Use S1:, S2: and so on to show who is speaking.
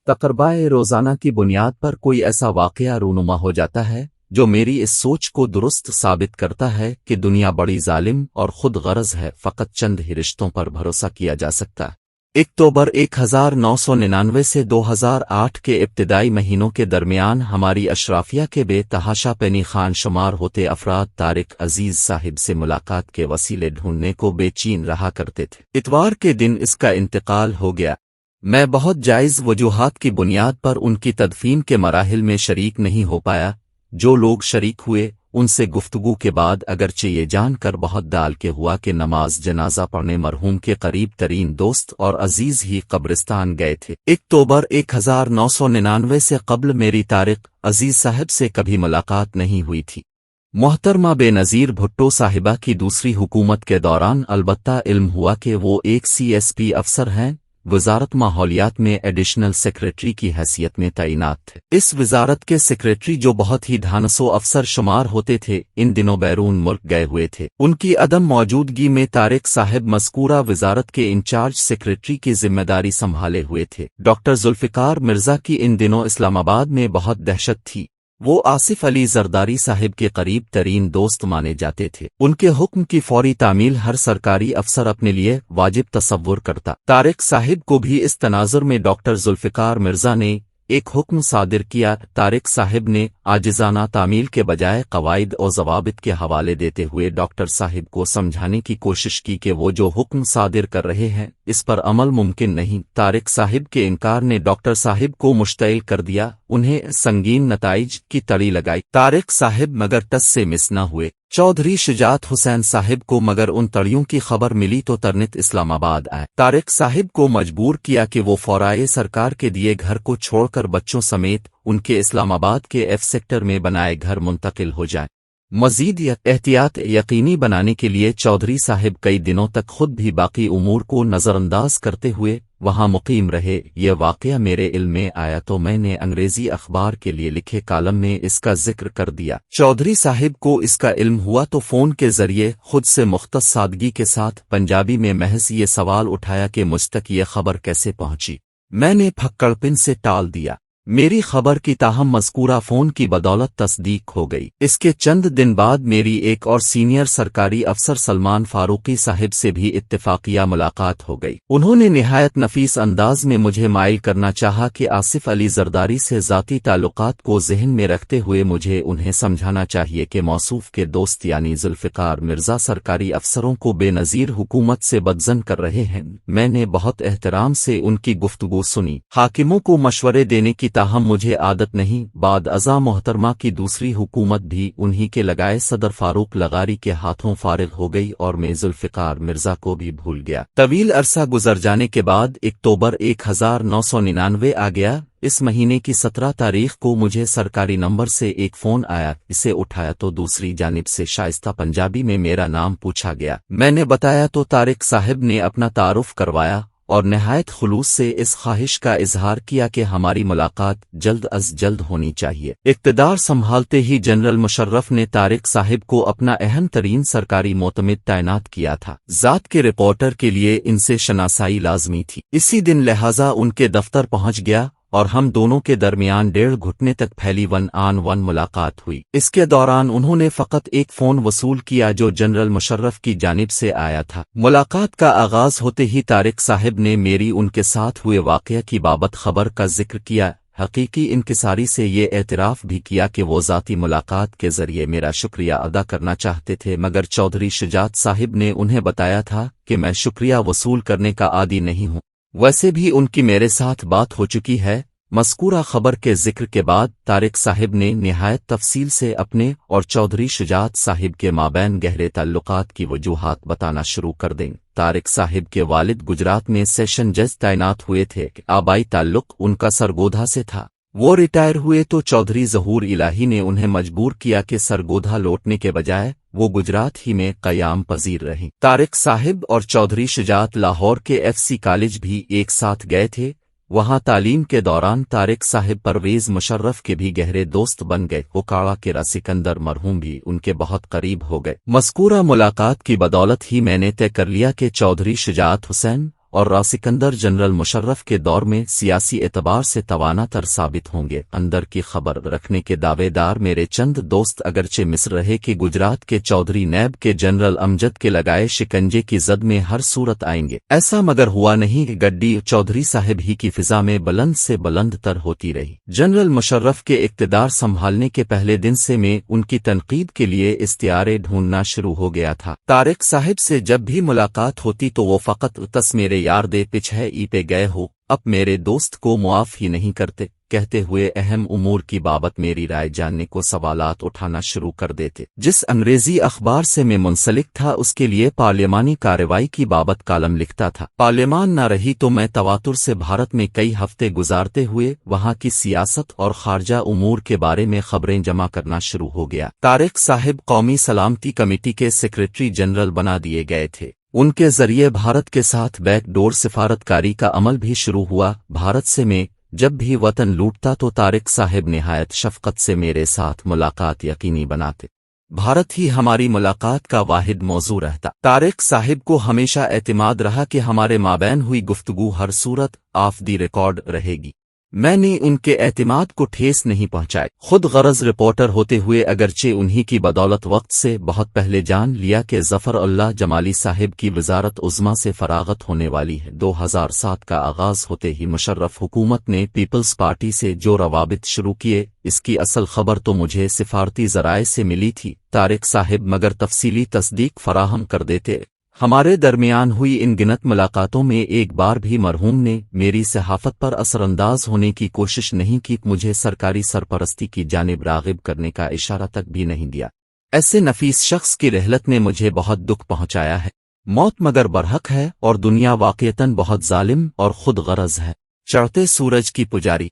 S1: तकरबाए रोज़ाना की बुनियाद पर कोई ऐसा वाक़या रूनुमा हो जाता है जो मेरी इस सोच को दुरुस्त साबित करता है कि दुनिया बड़ी जालिम और खुद गरज है, फ़कत चंद ही रिश्तों पर भरोसा किया जा सकता है। अक्टूबर 1999 से 2008 के इब्तिदाई महीनों के दरमियान हमारी अशराफिया के बेतहाशा पैनी खान शुमार होते अफराद तारिक अजीज साहिब से मुलाकात के वसीले ढूंढने को बेचैन रहा करते थे। इतवार के दिन इसका इंतकाल हो गया। मैं बहुत जायज़ वजूहात की बुनियाद पर उनकी तदफीन के मराहिल में शरीक नहीं हो पाया। जो लोग शरीक हुए उनसे गुफ्तगू के बाद अगरचे ये जानकर बहुत दाल के हुआ कि नमाज जनाजा पढ़ने मरहूम के करीब तरीन दोस्त और अजीज ही कब्रिस्तान गए थे। अक्टूबर 1999 से कबल मेरी तारिक अजीज साहब से कभी मुलाकात नहीं हुई थी। मोहतरमा बेनज़ीर भुट्टो साहिबा की दूसरी हुकूमत के दौरान अलबत्ता इल्म हुआ कि वो एक CSP अफसर हैं। वजारत माहौलियात में एडिशनल सेक्रेटरी की हैसियत में तैनात थे। इस वजारत के सेक्रेटरी जो बहुत ही ढानसो अफसर शुमार होते थे, इन दिनों बैरून मुल्क गए हुए थे। उनकी अदम मौजूदगी में तारिक साहब मज़कूरा वजारत के इंचार्ज सेक्रेटरी की जिम्मेदारी संभाले हुए थे। डॉक्टर जुल्फ़िकार मिर्जा की इन दिनों इस्लामाबाद में बहुत दहशत थी। वो आसिफ अली जरदारी साहिब के करीब तरीन दोस्त माने जाते थे। उनके हुक्म की फौरी तामील हर सरकारी अफसर अपने लिए वाजिब तसव्वुर करता। तारिक साहिब को भी इस तनाजुर में डॉक्टर जुल्फ़िकार मिर्जा ने एक हुक्म सादिर किया। तारिक साहिब ने आजिज़ाना तामील के बजाय कवायद और ज़वाबित के हवाले देते हुए डॉक्टर साहिब को समझाने की कोशिश की कि वो जो हुक्म सादिर कर रहे हैं इस पर अमल मुमकिन नहीं। तारिक साहिब के इनकार ने डॉक्टर साहिब को मुश्तइल कर दिया, उन्हें संगीन नताइज की तड़ी लगाई। तारिक साहिब मगर टस से मिस न हुए। चौधरी शुजात हुसैन साहिब को मगर उन तड़ियों की खबर मिली तो तरनित इस्लामाबाद आए। तारिक साहिब को मजबूर किया कि वो फौराए सरकार के दिए घर को छोड़कर बच्चों समेत उनके इस्लामाबाद के F सेक्टर में बनाए घर मुंतकिल हो जाए। मजीद एहतियात यकीनी बनाने के लिए चौधरी साहिब कई दिनों तक खुद भी बाकी उमूर को नज़रअंदाज करते हुए वहां मुकीम रहे। यह वाक़या मेरे इल्म में आया तो मैंने अंग्रेजी अखबार के लिए लिखे कालम में इसका जिक्र कर दिया। चौधरी साहिब को इसका इल्म हुआ तो फ़ोन के ज़रिए खुद से मुख्तस सादगी के साथ पंजाबी में महज ये सवाल उठाया कि मुझ तक ये खबर कैसे पहुंची। मैंने फक्कड़पिन से टाल दिया। मेरी खबर की ताहम मज़कूरा फ़ोन की बदौलत तस्दीक हो गई। इसके चंद दिन बाद मेरी एक और सीनियर सरकारी अफसर सलमान फारूकी साहिब से भी इत्तेफाकिया मुलाकात हो गई। उन्होंने निहायत नफीस अंदाज में मुझे माइल करना चाहा कि आसिफ अली जरदारी से ज़ाती ताल्लुकात को ज़हन में रखते हुए मुझे उन्हें समझाना चाहिए कि मौसूफ के दोस्त यानी जुल्फ़िकार मिर्जा सरकारी अफसरों को बेनज़ीर हुकूमत से बदज़न कर रहे हैं। मैंने बहुत एहतराम से उनकी गुफ्तगू सुनी। हाकिमों को मशवरे देने की ताहम मुझे आदत नहीं। बाद अज़ा मोहतरमा की दूसरी हुकूमत भी उन्हीं के लगाए सदर फारूक लगारी के हाथों फारिग हो गई और मैं जुल्फ़िकार मिर्जा को भी भूल गया। तवील अरसा गुजर जाने के बाद अक्टूबर 1999 आ गया। इस महीने की 17 तारीख को मुझे सरकारी नंबर से एक फ़ोन आया। इसे उठाया तो दूसरी जानिब से शाइस्ता पंजाबी में मेरा नाम पूछा गया। मैंने बताया तो तारिक साहिब ने अपना तारुफ करवाया और नहायत खुलूस से इस ख्वाहिश का इजहार किया कि हमारी मुलाकात जल्द अज जल्द होनी चाहिए। इक़्तिदार संभालते ही जनरल मुशर्रफ ने तारिक साहिब को अपना अहम तरीन सरकारी मोतमिद तैनात किया था। ज़ात के रिपोर्टर के लिए इनसे शनासाई लाजमी थी। इसी दिन लिहाजा उनके दफ्तर पहुंच गया और हम दोनों के दरमियान 1.5 घुटने तक फैली 1-on-1 मुलाकात हुई। इसके दौरान उन्होंने फ़कत एक फ़ोन वसूल किया जो जनरल मुशर्रफ की जानिब से आया था। मुलाकात का आगाज़ होते ही तारिक साहिब ने मेरी उनके साथ हुए वाक़या की बाबत खबर का जिक्र किया। हकीकी इंकिसारी से ये एतराफ़ भी किया कि वो ज़ाती मुलाकात के ज़रिए मेरा शुक्रिया अदा करना चाहते थे, मगर चौधरी शुजात साहिब ने उन्हें बताया था कि मैं शुक्रिया वसूल करने का आदी नहीं हूँ। वैसे भी उनकी मेरे साथ बात हो चुकी है। मज़कूरा खबर के जिक्र के बाद तारिक साहिब ने निहायत तफसील से अपने और चौधरी शुजात साहिब के माबैन गहरे ताल्लुकात की वजूहात बताना शुरू कर दें। तारिक साहिब के वालिद गुजरात में सेशन जज तैनात हुए थे। आबाई ताल्लुक उनका सरगोधा से था। वो रिटायर हुए तो चौधरी ज़हूर इलाही ने उन्हें मजबूर किया कि सरगोधा लौटने के बजाय वो गुजरात ही में क़याम पजीर रहीं। तारिक साहिब और चौधरी शुजात लाहौर के FC कॉलेज भी एक साथ गए थे। वहां तालीम के दौरान तारिक साहिब परवेज़ मुशर्रफ के भी गहरे दोस्त बन गए। ओकाड़ा के सिकंदर मरहूम भी उनके बहुत करीब हो गए। मज़कूरा मुलाकात की बदौलत ही मैंने तय कर लिया कि चौधरी शुजात हुसैन اور راسکندر جنرل مشرف کے دور میں سیاسی اعتبار سے توانا تر ثابت ہوں گے۔ اندر کی خبر رکھنے کے دعوے دار میرے چند دوست اگرچہ مصر رہے کہ گجرات کے چودھری نیب کے جنرل امجد کے لگائے شکنجے کی زد میں ہر صورت آئیں گے، ایسا مگر ہوا نہیں کہ گڈی چودھری صاحب ہی کی فضا میں بلند سے بلند تر ہوتی رہی۔ جنرل مشرف کے اقتدار سنبھالنے کے پہلے دن سے میں ان کی تنقید کے لیے استعارے ڈھونڈنا شروع ہو گیا تھا۔ طارق صاحب سے جب بھی ملاقات ہوتی تو وہ فقط تس میرے یار دے پچھے ای پہ گئے ہو، اب میرے دوست کو معاف ہی نہیں کرتے کہتے ہوئے اہم امور کی بابت میری رائے جاننے کو سوالات اٹھانا شروع کر دیتے۔ جس انگریزی اخبار سے میں منسلک تھا اس کے لیے پارلیمانی کارروائی کی بابت کالم لکھتا تھا۔ پارلیمان نہ رہی تو میں تواتر سے بھارت میں کئی ہفتے گزارتے ہوئے وہاں کی سیاست اور خارجہ امور کے بارے میں خبریں جمع کرنا شروع ہو گیا۔ طارق صاحب قومی سلامتی کمیٹی کے سیکریٹری جنرل بنا دیے گئے تھے۔ ان کے ذریعے بھارت کے ساتھ بیک ڈور سفارتکاری کا عمل بھی شروع ہوا۔ بھارت سے میں جب بھی وطن لوٹتا تو طارق صاحب نہایت شفقت سے میرے ساتھ ملاقات یقینی بناتے۔ بھارت ہی ہماری ملاقات کا واحد موضوع رہتا۔ طارق صاحب کو ہمیشہ اعتماد رہا کہ ہمارے مابین ہوئی گفتگو ہر صورت آف دی ریکارڈ رہے گی۔ میں نے ان کے اعتماد کو ٹھیس نہیں پہنچائی۔ خود غرض رپورٹر ہوتے ہوئے اگرچہ انہی کی بدولت وقت سے بہت پہلے جان لیا کہ ظفر اللہ جمالی صاحب کی وزارت عظمیٰ سے فراغت ہونے والی ہے۔ 2007 کا آغاز ہوتے ہی مشرف حکومت نے پیپلز پارٹی سے جو روابط شروع کیے، اس کی اصل خبر تو مجھے سفارتی ذرائع سے ملی تھی۔ طارق صاحب مگر تفصیلی تصدیق فراہم کر دیتے۔ ہمارے درمیان ہوئی ان گنت ملاقاتوں میں ایک بار بھی مرحوم نے میری صحافت پر اثر انداز ہونے کی کوشش نہیں کی، مجھے سرکاری سرپرستی کی جانب راغب کرنے کا اشارہ تک بھی نہیں دیا۔ ایسے نفیس شخص کی رحلت نے مجھے بہت دکھ پہنچایا ہے۔ موت مگر برحق ہے اور دنیا واقعتاً بہت ظالم اور خود غرض ہے۔ چڑھتے سورج کی پجاری